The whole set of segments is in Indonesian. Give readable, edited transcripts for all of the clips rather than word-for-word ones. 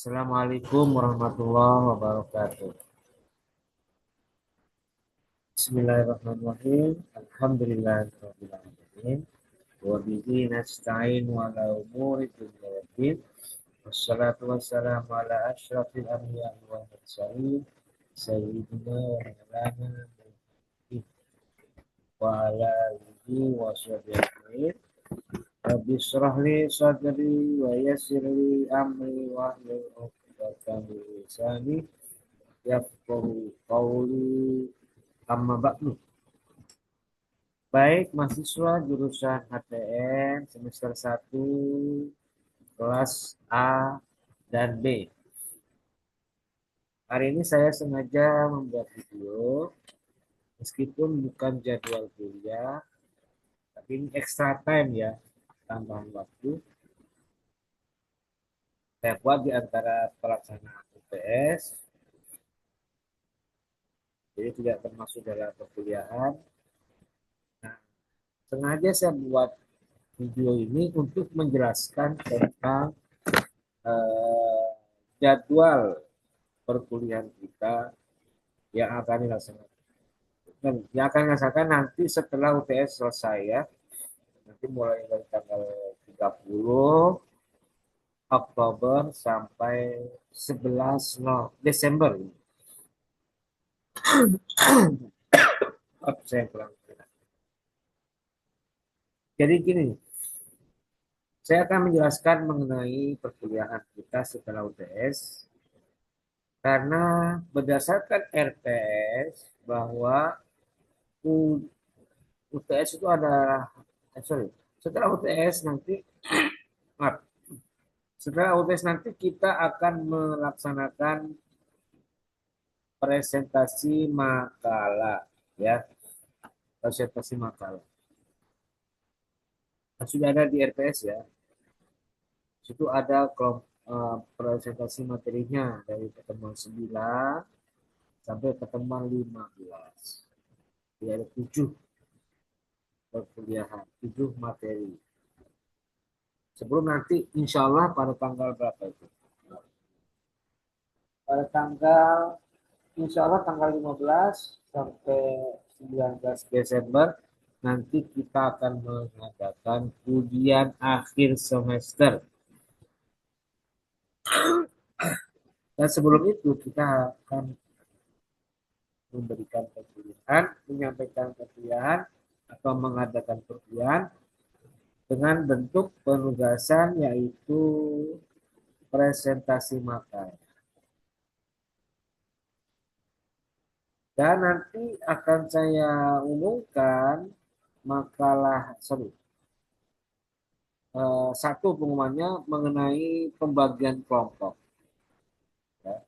Assalamualaikum warahmatullahi wabarakatuh. Bismillahirrahmanirrahim. Alhamdulillahirabbil alamin. Wa bihi nasta'in wa ala umuri dunya waddin. Wassalatu wassalamu ala asyrafil anbiya'i wal mursalin sayyidina wa maulana Muhammadin wa ala alihi wa sahbihi ajmain. Rabbi shrah li sadri wa yassir li amri wa hlul 'uqdatam min lisani yafqahu qawli. Amma ba'du. Baik, mahasiswa jurusan HTN semester 1 kelas A dan B. Hari ini saya sengaja membuat video meskipun bukan jadwal kuliah, tapi ini extra time ya, tambahan waktu. Saya buat di antara pelaksanaan UTS, jadi tidak termasuk dalam perkuliahan. Nah, sengaja saya buat video ini untuk menjelaskan tentang eh, jadwal perkuliahan kita yang akan dilaksanakan. Dan yang akan dilaksanakan nanti setelah UTS selesai ya. Nanti mulai dari tanggal 30 Oktober sampai 11 Desember. Saya kurang. Jadi gini, saya akan menjelaskan mengenai perkuliahan kita setelah UTS karena berdasarkan RTS bahwa UTS itu adalah setelah UTS nanti maaf, setelah UTS nanti kita akan melaksanakan presentasi makalah ya, presentasi makalah. Nah, sudah ada di RPS ya. Situ ada presentasi materinya dari pertemuan 9 sampai pertemuan 15. Jadi ada 7 perkuliahan, 7 materi. Sebelum nanti insya Allah pada tanggal berapa itu? Pada tanggal insya Allah tanggal 15 sampai 19 Desember nanti kita akan mengadakan ujian akhir semester. Dan sebelum itu kita akan memberikan perkuliahan, menyampaikan perkuliahan atau mengadakan perkuliahan dengan bentuk penugasan yaitu presentasi makalah. Dan nanti akan saya umumkan satu pengumumannya mengenai pembagian kelompok. Ya,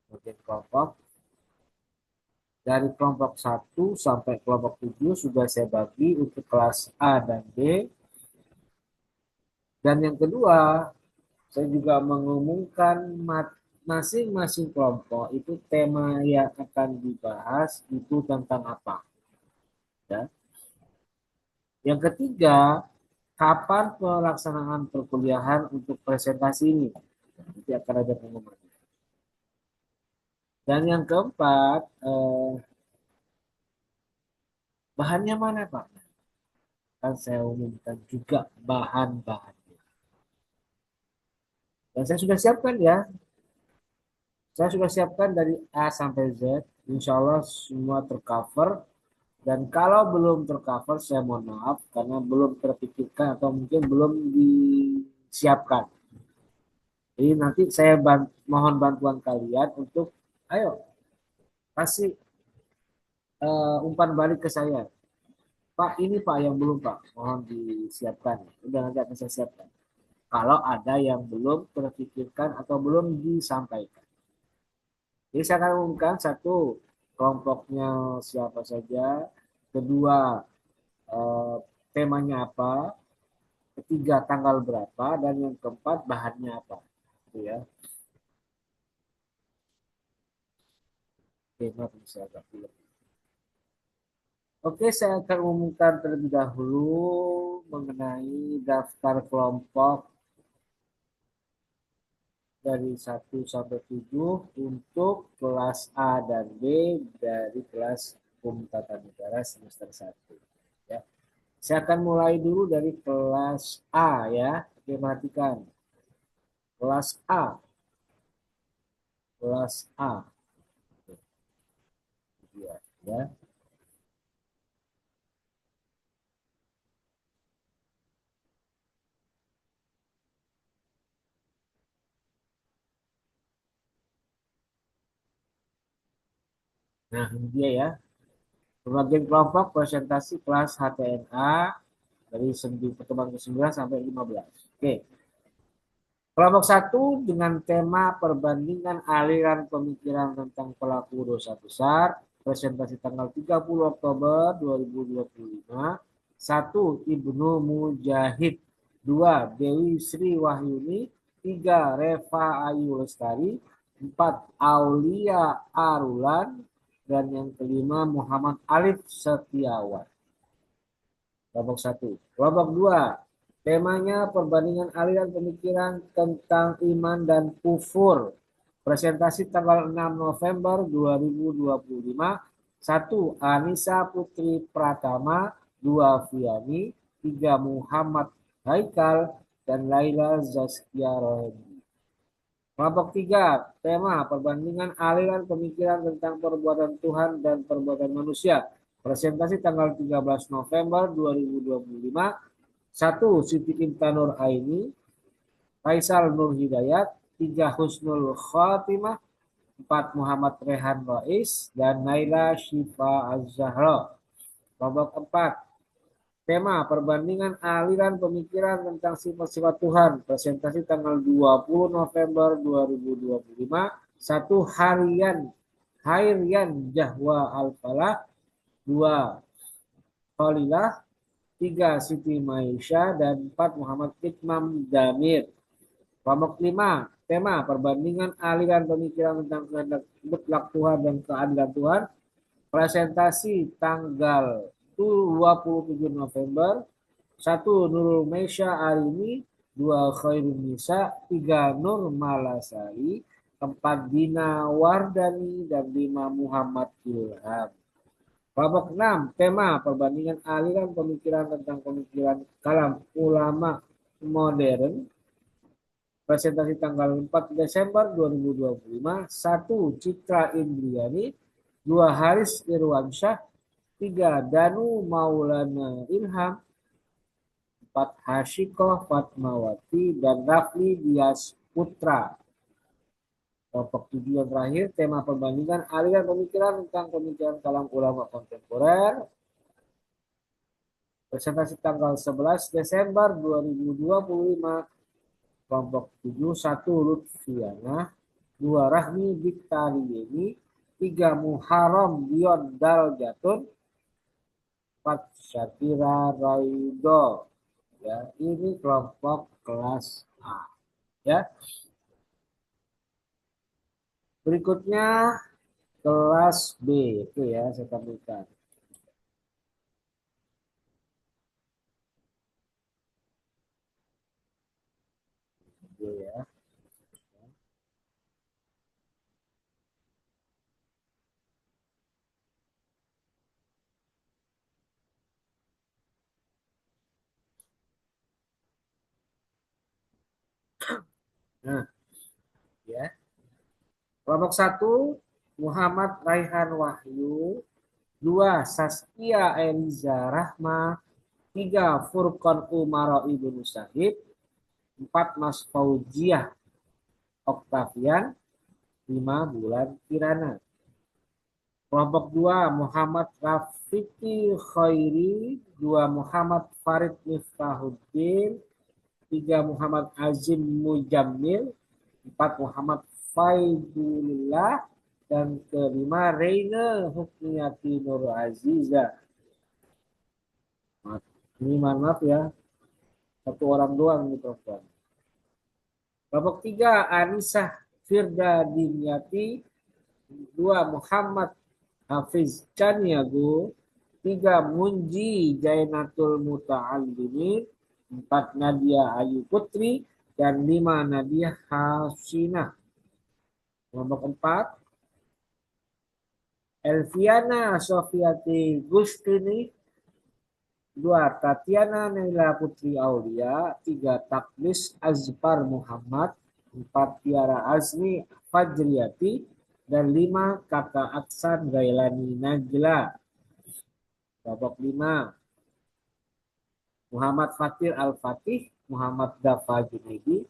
pembagian kelompok dari kelompok 1 sampai kelompok 7 sudah saya bagi untuk kelas A dan B. Dan yang kedua, saya juga mengumumkan masing-masing kelompok itu tema yang akan dibahas itu tentang apa. Ya. Yang ketiga, kapan pelaksanaan perkuliahan untuk presentasi ini? Nanti akan ada pengumuman. Dan yang keempat, bahannya mana Pak? Kan saya umumkan juga bahan-bahannya. Dan saya sudah siapkan ya. Saya sudah siapkan dari A sampai Z. Insya Allah semua tercover. Dan kalau belum tercover, saya mohon maaf karena belum terpikirkan atau mungkin belum disiapkan. Jadi nanti saya mohon bantuan kalian untuk, ayo kasih umpan balik ke saya. Pak, ini Pak yang belum Pak, mohon disiapkan. Udah nanti akan saya siapkan. Kalau ada yang belum terpikirkan atau belum disampaikan. Jadi saya akan umumkan satu, kelompoknya siapa saja. Kedua, eh, temanya apa. Ketiga, tanggal berapa. Dan yang keempat, bahannya apa. Itu ya. Oke, maaf, bisa agak pilih. Oke, saya akan umumkan terlebih dahulu mengenai daftar kelompok dari 1 sampai 7 untuk kelas A dan B dari kelas Hukum Tata Negara semester 1. Ya. Saya akan mulai dulu dari kelas A ya. Oke, perhatikan. Kelas A. Kelas A. Ya, ya. Nah, ini dia ya. Pembagian kelompok presentasi kelas HTNA dari pertemuan ke-9 sampai 15. Oke. Kelompok 1 dengan tema perbandingan aliran pemikiran tentang pelaku dosa besar, presentasi tanggal 30 Oktober 2025. 1. Ibnu Mujahid. 2. Dewi Sri Wahyuni. 3. Reva Ayu Lestari. 4. Aulia Arulan. Dan yang kelima Muhammad Alif Setiawan. Kelompok 1. Kelompok 2. Temanya perbandingan aliran pemikiran tentang iman dan kufur. Presentasi tanggal 6 November 2025. 1. Anissa Putri Pratama. 2. Viani. 3. Muhammad Haikal. Dan Laila Zaskia Rohendi. Kelompok 3. Tema perbandingan aliran pemikiran tentang perbuatan Tuhan dan perbuatan manusia. Presentasi tanggal 13 November 2025. 1. Siti Intanur Aini. Faisal Nur Hidayat. 3. Husnul Khotimah. 4. Muhammad Rehan Rais. Dan Naila Syifa Az-Zahra. Kelompok 4. Tema perbandingan aliran pemikiran tentang sifat-sifat Tuhan. Presentasi tanggal 20 November 2025. 1. Hairian Jahwa Al-Falah. 2. Khalilah. 3. Siti Maisha. Dan 4. Muhammad Ikmam Damir. Kelompok 5. Tema perbandingan aliran pemikiran tentang kehendak mutlak Tuhan dan keadilan Tuhan. Presentasi tanggal 27 November. 1. Nurul Meisya Arini. 2. Khairun Nisa. 3. Nur Malasari. 4. Dina Wardani. Dan 5. Muhammad Ilham. Kelompok 6. Tema perbandingan aliran pemikiran tentang pemikiran kalam ulama modern. Presentasi tanggal 4 Desember 2025. 1. Citra Indriani. 2. Haris Irwansyah. 3. Danu Maulana Ilham. 4. Hashikoh Fatmawati. Dan Rafli Dias Putra. Kelompok 7 yang terakhir, tema perbandingan aliran pemikiran tentang pemikiran kalam ulama kontemporer. Presentasi tanggal 11 Desember 2025. Kelompok 7. 1. Lutfiana. 2. Rahmi Diktarieni. 3. Muharram Dion Daljatun. 4. Syakira Raido. Ya, ini kelompok kelas A. Ya. Berikutnya kelas B itu ya saya tampilkan. B ya. Nah, ya. Kelompok 1 Muhammad Raihan Wahyu. 2. Saskia Eliza Rahma. 3. Furqan Umaro Ibnu Sahib. 4. Mas Fauziah Oktavian. 5. Bulan Kirana. Kelompok 2 Muhammad Rafiki Khairi. 2. Muhammad Farid Miftahuddin. 3. Muhammad Azim Mujammil. 4. Muhammad Faidulillah. Dan kelima Reina Hukmiyati Nur Aziza. Ini maaf ya, satu orang doang nih perempuan. Kelompok 3 Anisah Firda Dimyati. 2. Muhammad Hafiz Caniago. 3. Munji Jainatul Muta'allimin. 4. Nadia Ayu Putri. dan 5 Nadia Hasina. Kelompok 4 Elviana Sofiati Gustini. 2 Tatiana Naila Putri Aulia. 3 Taklis Azfar Muhammad. 4 Tiara Azmi Fajriati. Dan 5 Kakak Aksan Gailani Najla. Kelompok 5 Muhammad Fatir Al-Fatih. Muhammad Dafa Junaidi.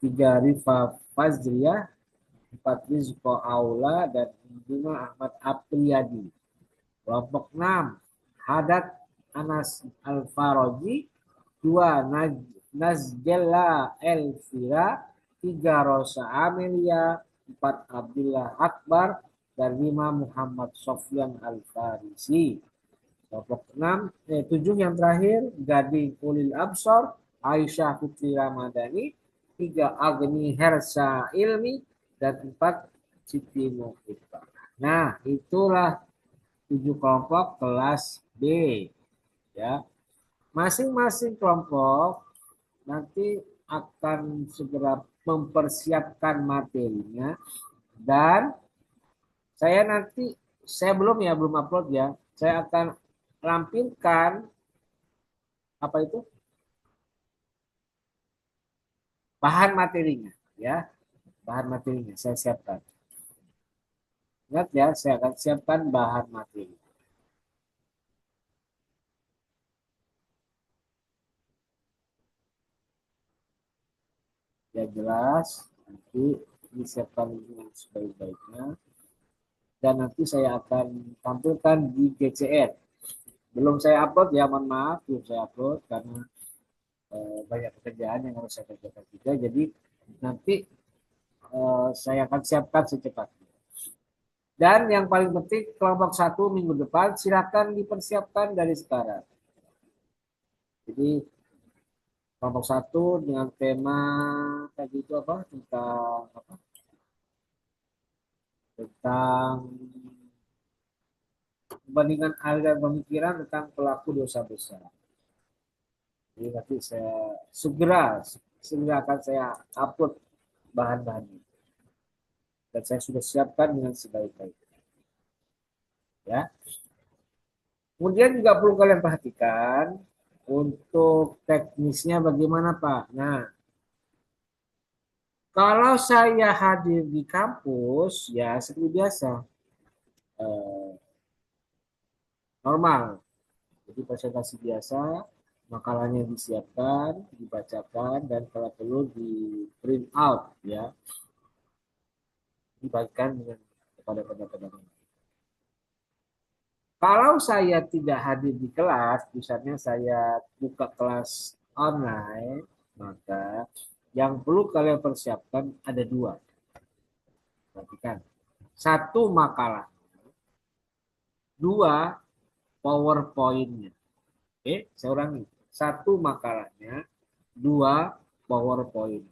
3 Rifa Fazriyah. 4 Rizko Aula. Dan 5 Ahmad Apriyadi. Kelompok 6 Hadat Anas Al-Faroji. 2 Nazjella Elvira. 3 Rosa Amelia. 4 Abdullah Akbar. Dan 5 Muhammad Sofyan Al-Farisi. Kelompok 7 yang terakhir Gading Ulil Absor Aisyah Putri Ramadhani. 3 Agni Hersa Ilmi. Dan 4 Siti Mukhtar. Nah, itulah 7 kelompok kelas B ya. Masing-masing kelompok nanti akan segera mempersiapkan materinya dan saya belum upload ya. Saya akan lampirkan apa itu? Bahan materinya ya. Bahan materinya saya siapkan. Ingat ya, saya akan siapkan bahan materi. Ya jelas, nanti disiapkan dengan sebaik-baiknya. Dan nanti saya akan tampilkan di GCR. Belum saya upload ya, mohon maaf, belum saya upload karena banyak pekerjaan yang harus saya kerjakan juga. Jadi nanti saya akan siapkan secepatnya. Dan yang paling penting kelompok 1 minggu depan silakan dipersiapkan dari sekarang. Jadi kelompok 1 dengan tema tadi itu apa? Tentang perbandingan aliran pemikiran tentang pelaku dosa besar. Jadi nanti saya segera akan saya upload bahan-bahannya. Dan saya sudah siapkan dengan sebaik-baiknya. Ya. Kemudian juga perlu kalian perhatikan untuk teknisnya bagaimana Pak. Nah, kalau saya hadir di kampus ya seperti biasa eh, normal. Jadi presentasi biasa, makalahnya disiapkan, dibacakan dan kalau perlu di print out ya, dibagikan dengan kepada teman-teman. Kalau saya tidak hadir di kelas, misalnya saya buka kelas online, maka yang perlu kalian persiapkan ada dua. Perhatikan. Satu makalah, dua PowerPoint-nya. Oke, saya ulangi. Satu makalahnya, dua PowerPoint.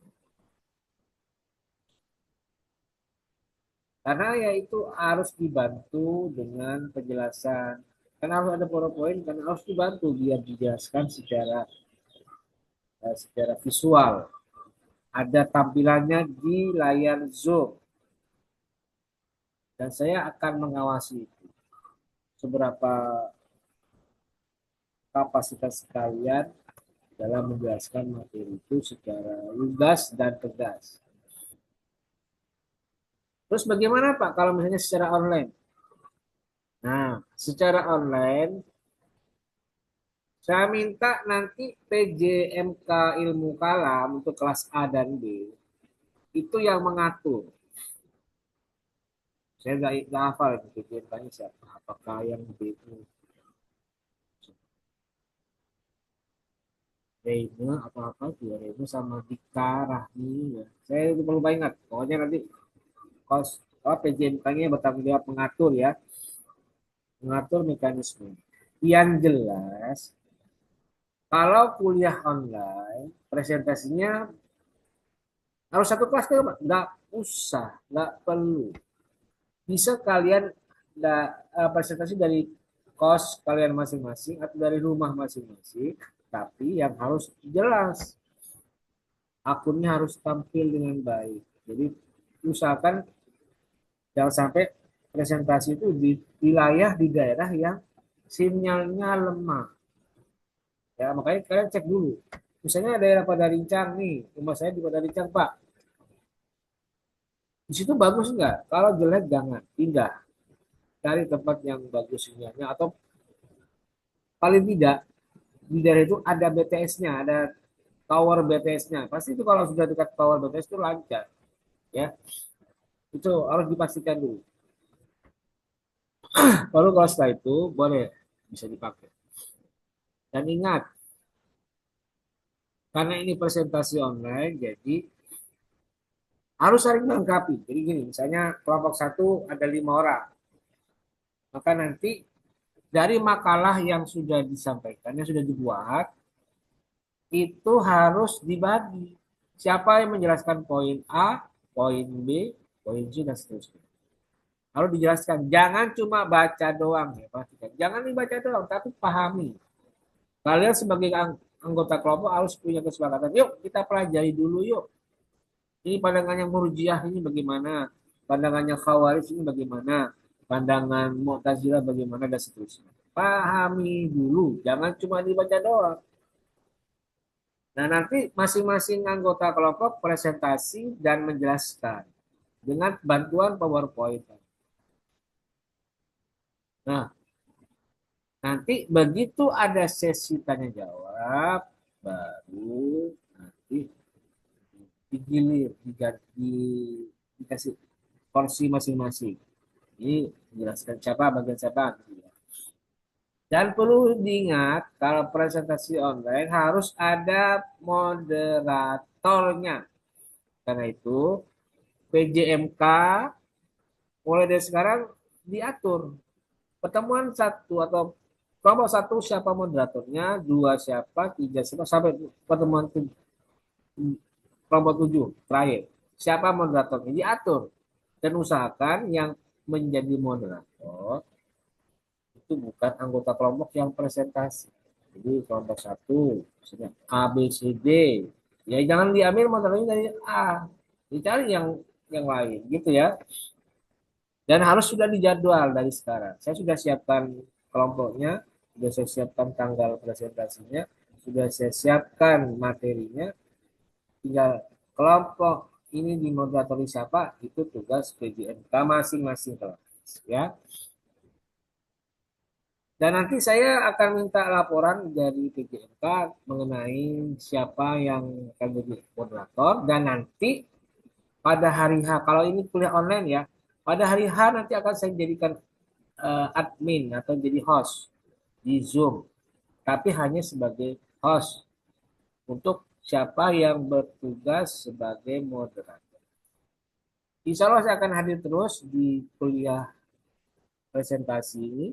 Karena ya itu harus dibantu dengan penjelasan. Karena harus ada PowerPoint, karena harus dibantu biar dijelaskan secara visual. Ada tampilannya di layar Zoom. Dan saya akan mengawasi itu. Seberapa kapasitas kalian dalam menjelaskan materi itu secara lugas dan tegas. Terus bagaimana Pak kalau misalnya secara online? Nah, secara online saya minta nanti PJMK Ilmu Kalam untuk kelas A dan B itu yang mengatur. Saya nggak hafal itu PJMK-nya siapa. Apakah yang B itu Reina atau apa itu ya Reina sama Dika Rahmi ya. Saya itu perlu ingat. Pokoknya nanti kos PJMK-nya bertanggung jawab mengatur mekanisme. Yang jelas kalau kuliah online presentasinya harus satu kelas kan, Pak? Nggak usah, nggak perlu. Bisa kalian presentasi dari kos kalian masing-masing atau dari rumah masing-masing, tapi yang harus jelas. akunnya harus tampil dengan baik. Jadi usahakan jangan sampai presentasi itu di wilayah di daerah yang sinyalnya lemah. Ya, makanya kalian cek dulu. Misalnya daerah Padarincang nih, rumah saya di Padarincang, Pak. Di situ bagus nggak? Kalau jelek jangan, pindah. Cari tempat yang bagus sinyalnya atau paling tidak di daerah itu ada BTS-nya, ada tower BTS-nya. Pasti itu kalau sudah dekat tower BTS itu lancar, ya. Itu harus dipastikan dulu. Lalu kalau setelah itu boleh bisa dipakai. Dan ingat, karena ini presentasi online, jadi harus saling melengkapi. Jadi gini, misalnya kelompok satu ada 5 orang, maka nanti dari makalah yang sudah disampaikan, yang sudah dibuat, itu harus dibagi. Siapa yang menjelaskan poin A, poin B, poin C, dan seterusnya. Harus dijelaskan. Jangan cuma baca doang ya, perhatikan. Jangan dibaca doang, tapi pahami. Kalian sebagai anggota kelompok harus punya kesepakatan. Yuk kita pelajari dulu yuk. Ini pandangannya Murjiah ini bagaimana? Pandangannya Khawarij ini bagaimana? Pandangan Mu'tazilah bagaimana dan seterusnya. Pahami dulu, jangan cuma dibaca doang. Nah, nanti masing-masing anggota kelompok presentasi dan menjelaskan dengan bantuan PowerPoint. Nah, nanti begitu ada sesi tanya jawab, baru nanti digilir, diganti, dikasih porsi masing-masing. Ini menjelaskan siapa, bagian siapa. Gitu ya. Dan perlu diingat, kalau presentasi online harus ada moderatornya. Karena itu, PJMK mulai dari sekarang diatur. Pertemuan satu atau kelompok satu siapa moderatornya, dua siapa, tiga siapa, sampai pertemuan kelompok tujuh terakhir. Siapa moderatornya diatur. Dan usahakan yang menjadi moderator itu bukan anggota kelompok yang presentasi. Jadi kelompok satu, misalnya A, B, C, D. Ya jangan diambil moderatornya dari A. Dicari yang lain gitu ya. Dan harus sudah dijadwal dari sekarang. Saya sudah siapkan kelompoknya, sudah saya siapkan tanggal presentasinya, sudah saya siapkan materinya. Tinggal kelompok ini dimoderatori siapa, itu tugas PJMK masing-masing kelas. Ya. Dan nanti saya akan minta laporan dari PJMK mengenai siapa yang akan jadi moderator. Dan nanti pada hari H, kalau ini kuliah online ya, pada hari H nanti akan saya jadikan admin atau jadi host di Zoom, tapi hanya sebagai host untuk siapa yang bertugas sebagai moderator. Insya Allah saya akan hadir terus di kuliah presentasi ini.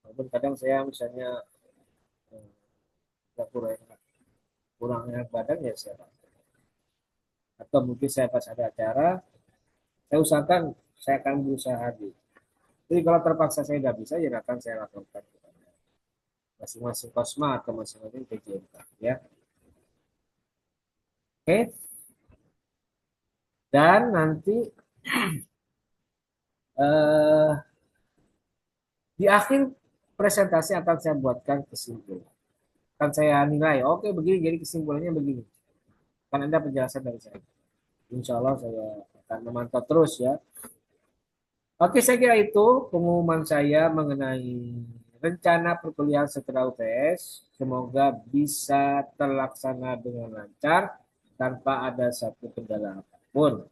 Walaupun kadang saya misalnya kurang kurang enak badan ya saya atau mungkin saya pas ada acara saya usahakan saya akan berusaha hadir. Jadi kalau terpaksa saya tidak bisa ya akan saya laporkan kepada masing-masing kosma atau masing-masing PJMK ya. Oke. Dan nanti eh, di akhir presentasi akan saya buatkan kesimpulan. Akan saya nilai, oke begini, jadi kesimpulannya begini. Kan ada penjelasan dari saya. Insya Allah saya akan memantau terus ya. Oke, saya kira itu pengumuman saya mengenai rencana perkuliahan setelah UTS. Semoga bisa terlaksana dengan lancar tanpa ada satu kendala apapun.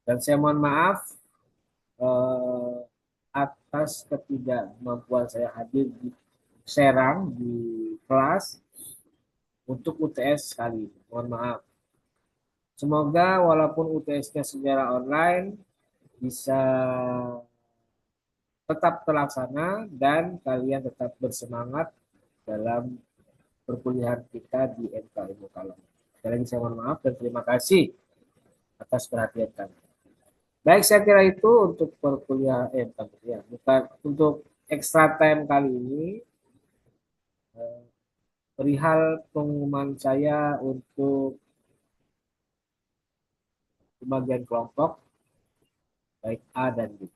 Dan saya mohon maaf eh, atas ketidakmampuan saya hadir di Serang di kelas untuk UTS kali ini. Mohon maaf. Semoga walaupun UTS-nya secara online bisa tetap terlaksana dan kalian tetap bersemangat dalam perkuliahan kita di MK Ilmu Kalam. Sekali lagi saya mohon maaf dan terima kasih atas perhatian kami. Baik, saya kira itu untuk perkuliahan bukan untuk extra time kali ini. Perihal pengumuman saya untuk pembagian kelompok baik A dan B.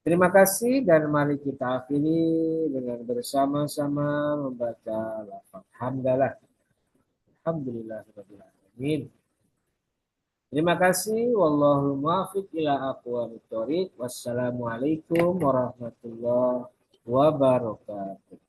Terima kasih dan mari kita akhiri dengan bersama-sama membaca lafaz hamdalah. Alhamdulillahirabbil alamin. Terima kasih. Wallahu muwaffiq ila aqwamit thoriq. Wassalamualaikum warahmatullahi wabarakatuh.